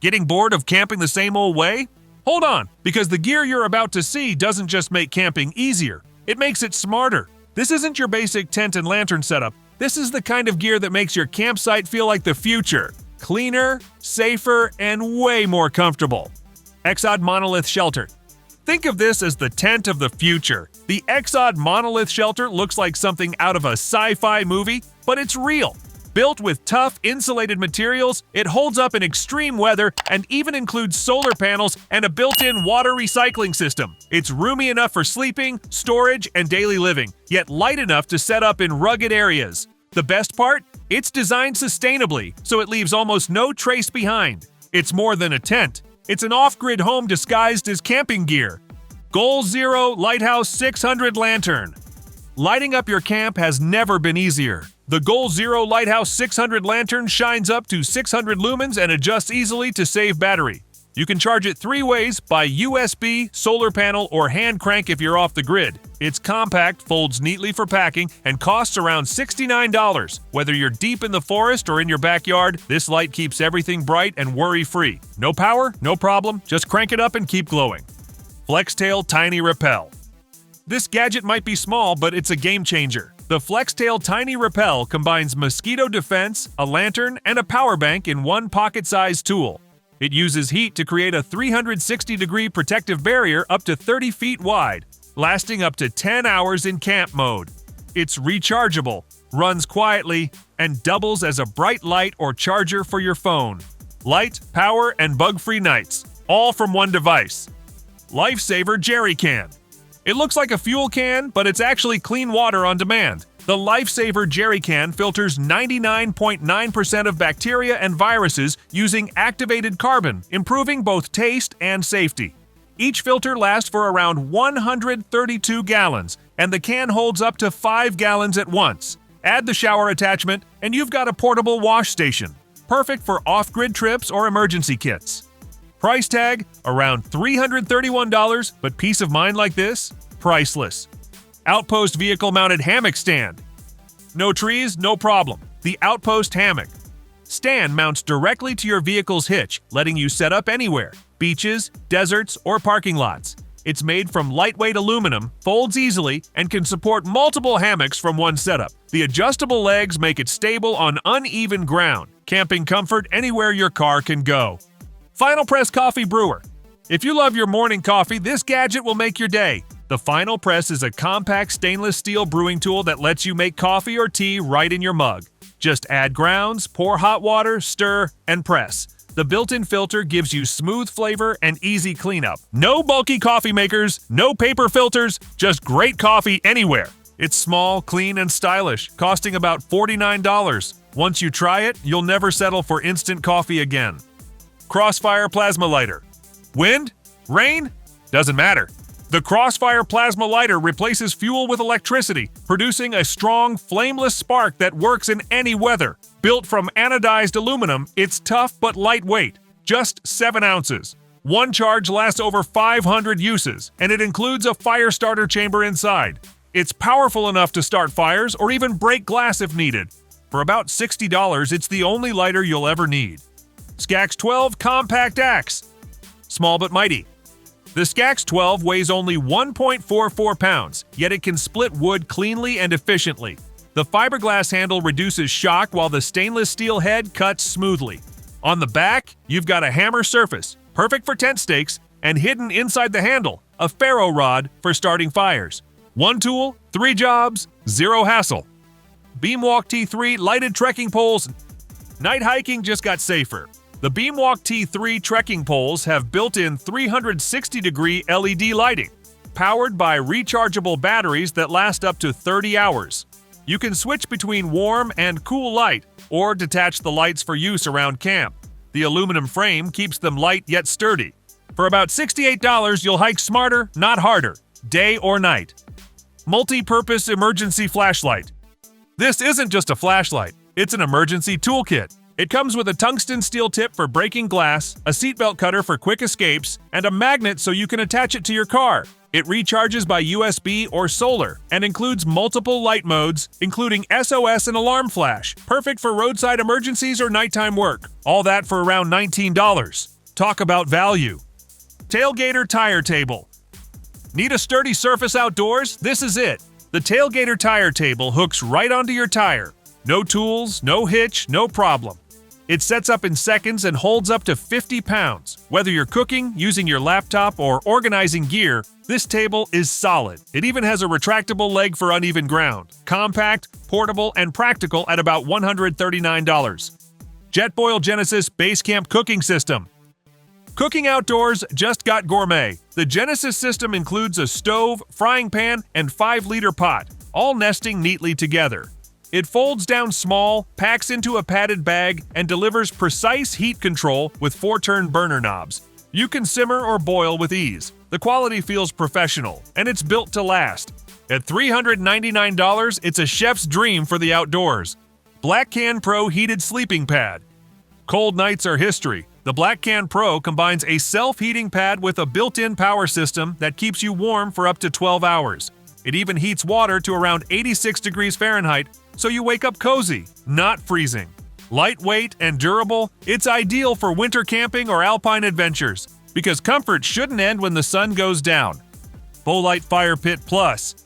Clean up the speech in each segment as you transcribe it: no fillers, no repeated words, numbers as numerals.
Getting bored of camping the same old way? Hold on, because the gear you're about to see doesn't just make camping easier, it makes it smarter. This isn't your basic tent and lantern setup. This is the kind of gear that makes your campsite feel like the future. Cleaner, safer, and way more comfortable. Exod Monolith Shelter. Think of this as the tent of the future. The Exod Monolith Shelter looks like something out of a sci-fi movie, but it's real. Built with tough, insulated materials, it holds up in extreme weather and even includes solar panels and a built-in water recycling system. It's roomy enough for sleeping, storage, and daily living, yet light enough to set up in rugged areas. The best part? It's designed sustainably, so it leaves almost no trace behind. It's more than a tent. It's an off-grid home disguised as camping gear. Goal Zero Lighthouse 600 Lantern. Lighting up your camp has never been easier. The Goal Zero Lighthouse 600 lantern shines up to 600 lumens and adjusts easily to save battery. You can charge it 3 ways by USB, solar panel, or hand crank if you're off the grid. It's compact, folds neatly for packing, and costs around $69. Whether you're deep in the forest or in your backyard, this light keeps everything bright and worry-free. No power? No problem. Just crank it up and keep glowing. FlexTail Tiny Rappel. This gadget might be small, but it's a game changer. The FlexTail Tiny Rappel combines mosquito defense, a lantern, and a power bank in one pocket-sized tool. It uses heat to create a 360-degree protective barrier up to 30 feet wide, lasting up to 10 hours in camp mode. It's rechargeable, runs quietly, and doubles as a bright light or charger for your phone. Light, power, and bug-free nights, all from one device. Lifesaver Jerry Can. It looks like a fuel can, but it's actually clean water on demand. The Lifesaver Jerry Can filters 99.9% of bacteria and viruses using activated carbon, improving both taste and safety. Each filter lasts for around 132 gallons, and the can holds up to 5 gallons at once. Add the shower attachment, and you've got a portable wash station. Perfect for off-grid trips or emergency kits. Price tag, around $331, but peace of mind like this? Priceless. Outpost Vehicle-Mounted Hammock Stand. No trees, no problem. The Outpost Hammock. Stand mounts directly to your vehicle's hitch, letting you set up anywhere. Beaches, deserts, or parking lots. It's made from lightweight aluminum, folds easily, and can support multiple hammocks from one setup. The adjustable legs make it stable on uneven ground. Camping comfort anywhere your car can go. Final Press Coffee Brewer. If you love your morning coffee, this gadget will make your day. The Final Press is a compact stainless steel brewing tool that lets you make coffee or tea right in your mug. Just add grounds, pour hot water, stir, and press. The built-in filter gives you smooth flavor and easy cleanup. No bulky coffee makers, no paper filters, just great coffee anywhere. It's small, clean, and stylish, costing about $49. Once you try it, you'll never settle for instant coffee again. Crossfire Plasma Lighter. Wind? Rain? Doesn't matter. The Crossfire Plasma Lighter replaces fuel with electricity, producing a strong, flameless spark that works in any weather. Built from anodized aluminum, it's tough but lightweight, just 7 ounces. One charge lasts over 500 uses, and it includes a fire starter chamber inside. It's powerful enough to start fires or even break glass if needed. For about $60, it's the only lighter you'll ever need. Skax 12 Compact Axe. Small but mighty. The Skax 12 weighs only 1.44 pounds, yet it can split wood cleanly and efficiently. The fiberglass handle reduces shock while the stainless steel head cuts smoothly. On the back, you've got a hammer surface, perfect for tent stakes, and hidden inside the handle, a ferro rod for starting fires. One tool, 3 jobs, 0 hassle. Beamwalk T3 lighted trekking poles. Night hiking just got safer. The Beamwalk T3 trekking poles have built-in 360-degree LED lighting, powered by rechargeable batteries that last up to 30 hours. You can switch between warm and cool light, or detach the lights for use around camp. The aluminum frame keeps them light yet sturdy. For about $68, you'll hike smarter, not harder, day or night. Multi-purpose emergency flashlight. This isn't just a flashlight, it's an emergency toolkit. It comes with a tungsten steel tip for breaking glass, a seatbelt cutter for quick escapes, and a magnet so you can attach it to your car. It recharges by USB or solar and includes multiple light modes, including SOS and alarm flash, perfect for roadside emergencies or nighttime work. All that for around $19. Talk about value. Tailgater Tire Table. Need a sturdy surface outdoors? This is it. The Tailgater Tire Table hooks right onto your tire. No tools, no hitch, no problem. It sets up in seconds and holds up to 50 pounds. Whether you're cooking, using your laptop, or organizing gear, this table is solid. It even has a retractable leg for uneven ground. Compact, portable, and practical at about $139. Jetboil Genesis Basecamp Cooking System. Cooking outdoors just got gourmet. The Genesis system includes a stove, frying pan, and 5-liter pot, all nesting neatly together. It folds down small, packs into a padded bag, and delivers precise heat control with 4-turn burner knobs. You can simmer or boil with ease. The quality feels professional, and it's built to last. At $399, it's a chef's dream for the outdoors. Black Can Pro Heated Sleeping Pad. Cold nights are history. The Black Can Pro combines a self-heating pad with a built-in power system that keeps you warm for up to 12 hours. It even heats water to around 86 degrees Fahrenheit, so you wake up cozy, not freezing. Lightweight and durable, it's ideal for winter camping or alpine adventures, because comfort shouldn't end when the sun goes down. Bowlight Fire Pit Plus.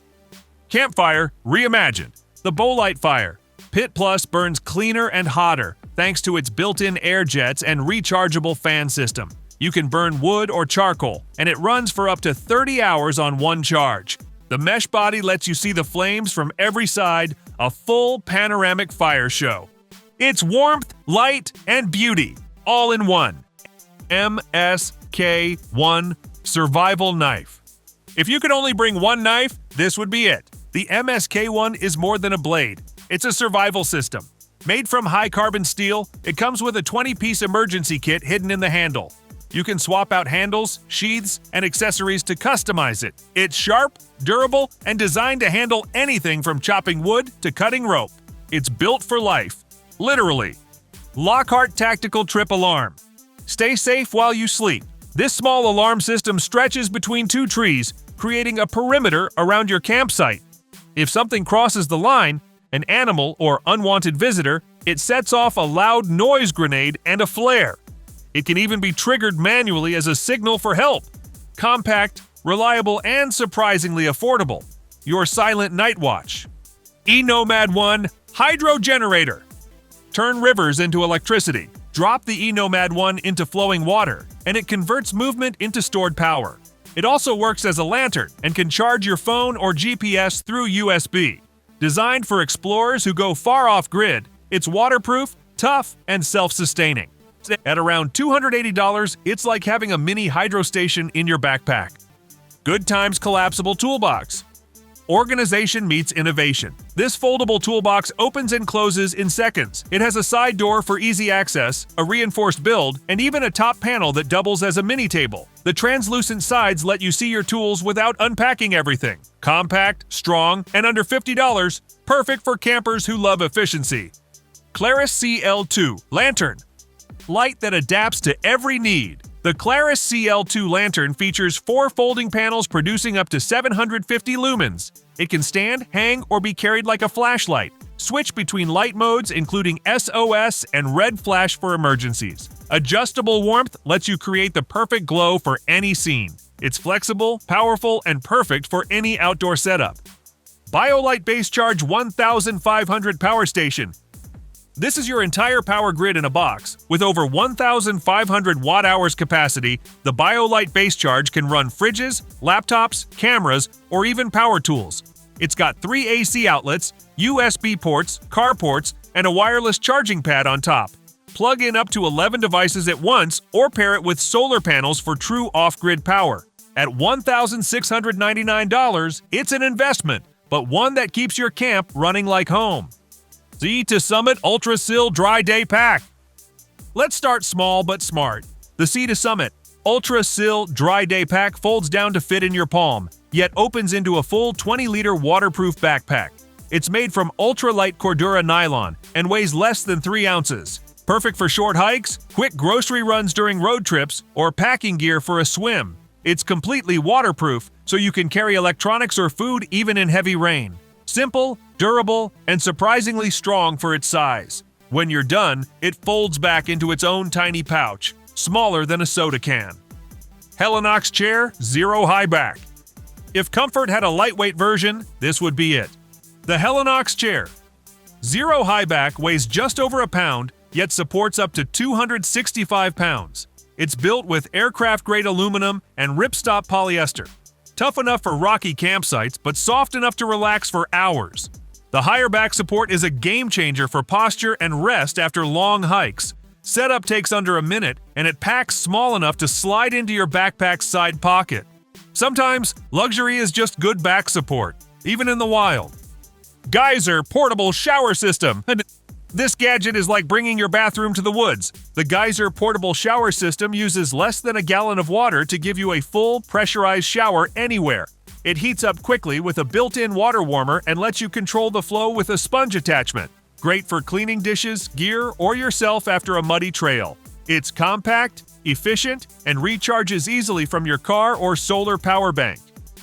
Campfire reimagined. The Bowlight Fire Pit Plus burns cleaner and hotter thanks to its built-in air jets and rechargeable fan system. You can burn wood or charcoal, and it runs for up to 30 hours on one charge. The mesh body lets you see the flames from every side, a full panoramic fire show. It's warmth, light, and beauty, all in one. MSK1 Survival Knife. If you could only bring one knife, this would be it. The MSK1 is more than a blade. It's a survival system. Made from high-carbon steel, it comes with a 20-piece emergency kit hidden in the handle. You can swap out handles, sheaths, and accessories to customize it. It's sharp, durable, and designed to handle anything from chopping wood to cutting rope. It's built for life. Literally. Lockhart Tactical Trip Alarm. Stay safe while you sleep. This small alarm system stretches between 2 trees, creating a perimeter around your campsite. If something crosses the line, an animal or unwanted visitor, it sets off a loud noise grenade and a flare. It can even be triggered manually as a signal for help. Compact, reliable, and surprisingly affordable. Your silent night watch. eNomad 1 Hydro Generator. Turn rivers into electricity. Drop the eNomad 1 into flowing water, and it converts movement into stored power. It also works as a lantern and can charge your phone or GPS through USB. Designed for explorers who go far off-grid, it's waterproof, tough, and self-sustaining. At around $280, it's like having a mini hydro station in your backpack. Good Times Collapsible Toolbox. Organization meets innovation. This foldable toolbox opens and closes in seconds. It has a side door for easy access, a reinforced build, and even a top panel that doubles as a mini table. The translucent sides let you see your tools without unpacking everything. Compact, strong, and under $50, perfect for campers who love efficiency. Claris CL2 Lantern. Light that adapts to every need. The Claris CL2 lantern features 4 folding panels producing up to 750 lumens. It can stand, hang, or be carried like a flashlight. Switch between light modes including SOS and red flash for emergencies. Adjustable warmth lets you create the perfect glow for any scene. It's flexible, powerful, and perfect for any outdoor setup. BioLite Base Charge 1500 Power Station. This is your entire power grid in a box. With over 1,500 watt-hours capacity, the BioLite Base Charge can run fridges, laptops, cameras, or even power tools. It's got 3 AC outlets, USB ports, car ports, and a wireless charging pad on top. Plug in up to 11 devices at once or pair it with solar panels for true off-grid power. At $1,699, it's an investment, but one that keeps your camp running like home. Sea to Summit Ultra Sil Dry Day Pack. Let's start small but smart. The Sea to Summit Ultra Sil Dry Day Pack folds down to fit in your palm, yet opens into a full 20-liter waterproof backpack. It's made from ultralight Cordura nylon and weighs less than 3 ounces. Perfect for short hikes, quick grocery runs during road trips, or packing gear for a swim. It's completely waterproof, so you can carry electronics or food even in heavy rain. Simple, durable, and surprisingly strong for its size. When you're done, it folds back into its own tiny pouch, smaller than a soda can. Helinox chair, zero high back. If comfort had a lightweight version, this would be it. The Helinox chair. Zero high back weighs just over a pound, yet supports up to 265 pounds. It's built with aircraft-grade aluminum and ripstop polyester. Tough enough for rocky campsites, but soft enough to relax for hours. The higher back support is a game-changer for posture and rest after long hikes. Setup takes under a minute, and it packs small enough to slide into your backpack's side pocket. Sometimes, luxury is just good back support, even in the wild. Geyser Portable Shower System. This gadget is like bringing your bathroom to the woods. The Geyser Portable Shower System uses less than a gallon of water to give you a full, pressurized shower anywhere. It heats up quickly with a built-in water warmer and lets you control the flow with a sponge attachment. Great for cleaning dishes, gear, or yourself after a muddy trail. It's compact, efficient, and recharges easily from your car or solar power bank.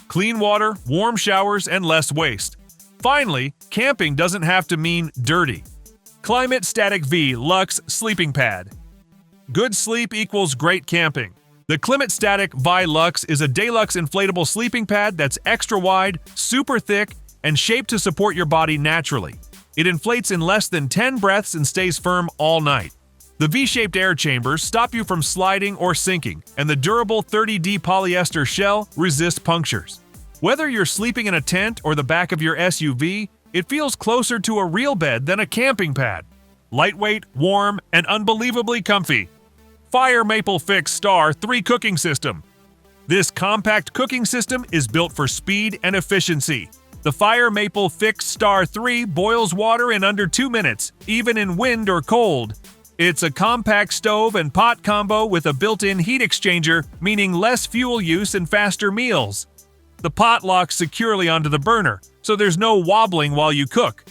Clean water, warm showers, and less waste. Finally, camping doesn't have to mean dirty. Climate Static V Luxe Sleeping Pad. Good sleep equals great camping. The Climate Static V Luxe is a deluxe inflatable sleeping pad that's extra wide, super thick, and shaped to support your body naturally. It inflates in less than 10 breaths and stays firm all night. The V-shaped air chambers stop you from sliding or sinking, and the durable 30D polyester shell resists punctures. Whether you're sleeping in a tent or the back of your SUV, it feels closer to a real bed than a camping pad. Lightweight, warm, and unbelievably comfy. Fire Maple Fix Star 3 Cooking System. This compact cooking system is built for speed and efficiency. The Fire Maple Fix Star 3 boils water in under 2 minutes, even in wind or cold. It's a compact stove and pot combo with a built-in heat exchanger, meaning less fuel use and faster meals. The pot locks securely onto the burner, so there's no wobbling while you cook.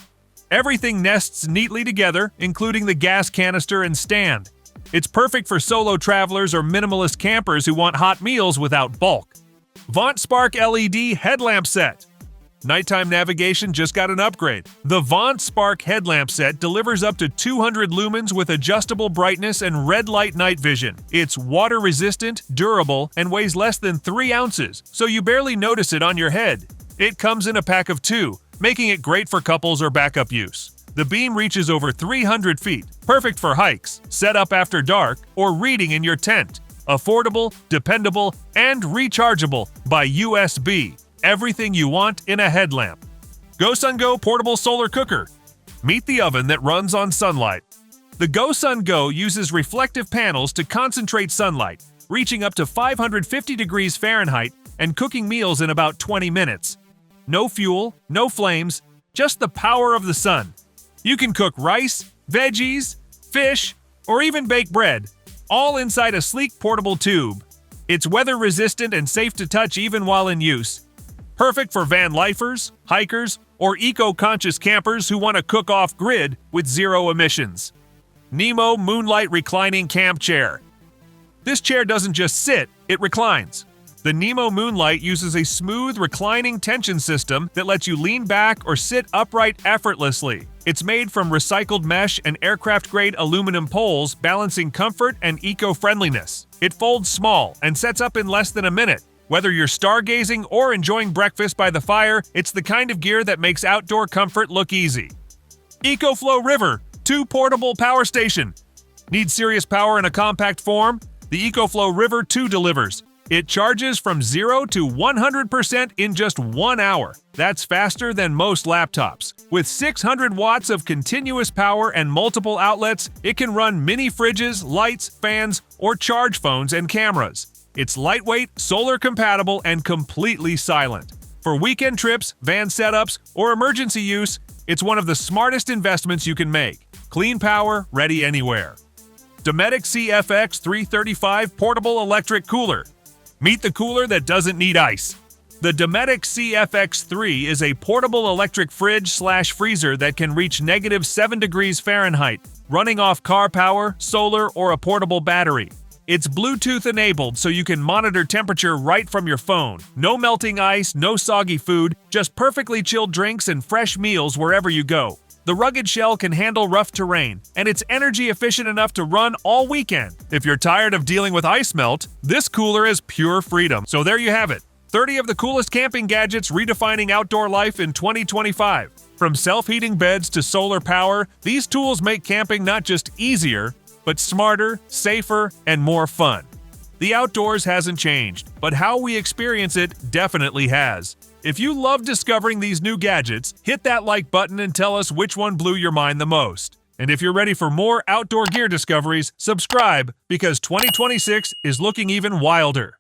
Everything nests neatly together, including the gas canister and stand. It's perfect for solo travelers or minimalist campers who want hot meals without bulk. Vaunt Spark LED Headlamp Set. Nighttime navigation just got an upgrade. The Vaunt Spark headlamp set delivers up to 200 lumens with adjustable brightness and red light night vision. It's water-resistant, durable, and weighs less than 3 ounces, so you barely notice it on your head. It comes in a pack of 2, making it great for couples or backup use. The beam reaches over 300 feet, perfect for hikes, set up after dark, or reading in your tent. Affordable, dependable, and rechargeable by USB. Everything you want in a headlamp. GoSunGo Portable Solar Cooker. Meet the oven that runs on sunlight. The GoSunGo uses reflective panels to concentrate sunlight, reaching up to 550 degrees Fahrenheit and cooking meals in about 20 minutes. No fuel, no flames, just the power of the sun. You can cook rice, veggies, fish, or even bake bread, all inside a sleek portable tube. It's weather-resistant and safe to touch even while in use. Perfect for van lifers, hikers, or eco-conscious campers who want to cook off-grid with zero emissions. Nemo Moonlight Reclining Camp Chair. This chair doesn't just sit, it reclines. The Nemo Moonlight uses a smooth reclining tension system that lets you lean back or sit upright effortlessly. It's made from recycled mesh and aircraft-grade aluminum poles, balancing comfort and eco-friendliness. It folds small and sets up in less than a minute. Whether you're stargazing or enjoying breakfast by the fire, it's the kind of gear that makes outdoor comfort look easy. EcoFlow River 2 Portable Power Station. Need serious power in a compact form? The EcoFlow River 2 delivers. It charges from 0 to 100% in just 1 hour. That's faster than most laptops. With 600 watts of continuous power and multiple outlets, it can run mini fridges, lights, fans, or charge phones and cameras. It's lightweight, solar compatible, and completely silent. For weekend trips, van setups, or emergency use, it's one of the smartest investments you can make. Clean power, ready anywhere. Dometic CFX 335 Portable Electric Cooler. Meet the cooler that doesn't need ice. The Dometic CFX3 is a portable electric fridge/freezer that can reach -7 degrees Fahrenheit, running off car power, solar, or a portable battery. It's Bluetooth enabled so you can monitor temperature right from your phone. No melting ice, no soggy food, just perfectly chilled drinks and fresh meals wherever you go. The rugged shell can handle rough terrain, and it's energy efficient enough to run all weekend. If you're tired of dealing with ice melt, this cooler is pure freedom. So there you have it. 30 of the coolest camping gadgets redefining outdoor life in 2025. From self-heating beds to solar power, these tools make camping not just easier, but smarter, safer, and more fun. The outdoors hasn't changed, but how we experience it definitely has. If you love discovering these new gadgets, hit that like button and tell us which one blew your mind the most. And if you're ready for more outdoor gear discoveries, subscribe because 2026 is looking even wilder.